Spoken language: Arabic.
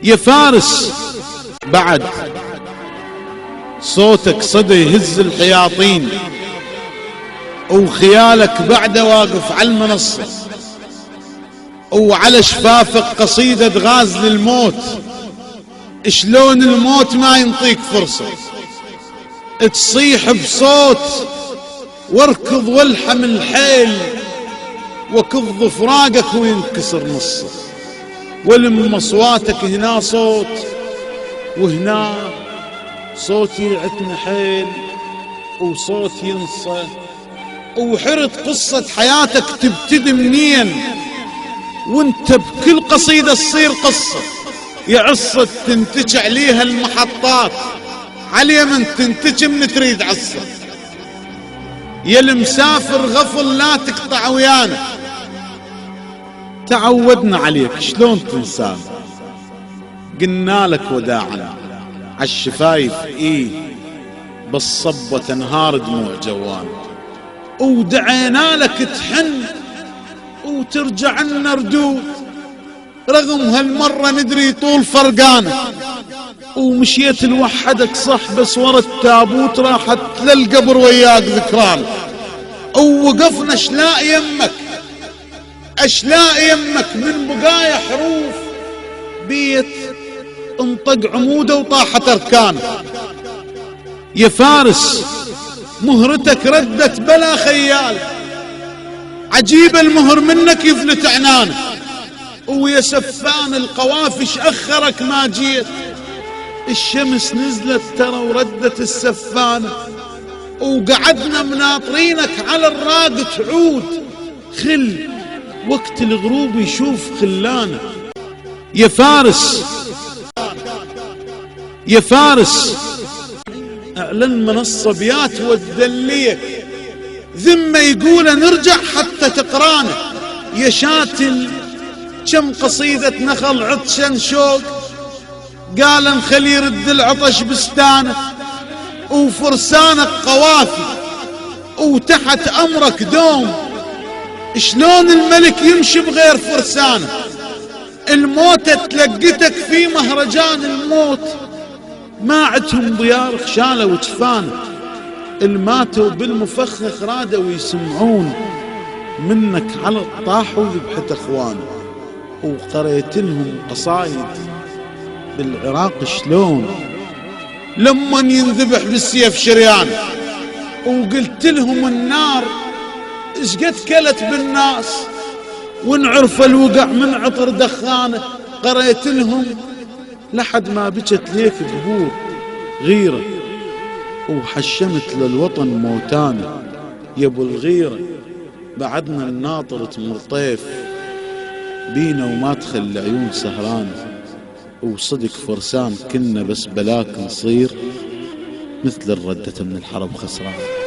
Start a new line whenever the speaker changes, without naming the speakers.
يا فارس بعد صوتك صدى يهز الحياطين، وخيالك بعده واقف على المنصة، وعلى شفافك قصيدة غاز للموت. شلون الموت ما ينطيك فرصة تصيح بصوت، واركض والحم الحيل وكض فراقك وينكسر نصه، ولم اصواتك هنا صوت وهنا صوت يعتم حيل وصوت ينصى، وحرت قصة حياتك تبتدي منين، وانت بكل قصيدة تصير قصة يعصت تنتج عليها المحطات، على من تنتج من تريد عصة. يا المسافر غفل لا تقطع ويانا، تعودنا عليك شلون تنسانا، قلنا لك وداعا عالشفايف بالصبة تنهار دموع جوان، ودعينا لك تحن وترجع لنا ردود، رغم هالمرة ندري طول فرقانا، ومشيت لوحدك صح بس ورا التابوت راحت للقبر وياك ذكرانا، ووقفنا اشلاء يمك من بقايا حروف بيت انطق عموده وطاحت اركانه. يا فارس مهرتك ردت بلا خيال، عجيب المهر منك يفلت عنانه، ويا سفان القوافش اخرك ما جيت، الشمس نزلت ترى وردت السفانه، وقعدنا مناطرينك على الراق تعود، خل وقت الغروب يشوف خلانه. يا فارس اعلن من الصبيات والدلية ذمة يقول نرجع حتى تقرانا، يا شاتل كم قصيدة نخل عطشا شوق قال نخلي يرد العطش بستانه، وفرسانك قوافي وتحت امرك دوم، شلون الملك يمشي بغير فرسانه، الموتة تلقتك في مهرجان الموت، ما عدهم ضيار خشالة وجفانه، الماتوا بالمفخخ رادوا يسمعون منك على الطاح وذبحة اخوانه، وقريت لهم قصايد بالعراق شلون لما ينذبح بالسيف شريان، وقلت لهم النار اشقد كلت بالناس ونعرف الوقع من عطر دخانه، قريت لهم لحد ما بجت ليك ظهور غيرة، وحشمت للوطن موتانا، يا ابو الغيرة بعدنا الناطر تمر طيف بينا وما تخلي عيون سهرانة، وصدق فرسان كنا بس بلاك نصير مثل الردة من الحرب خسران.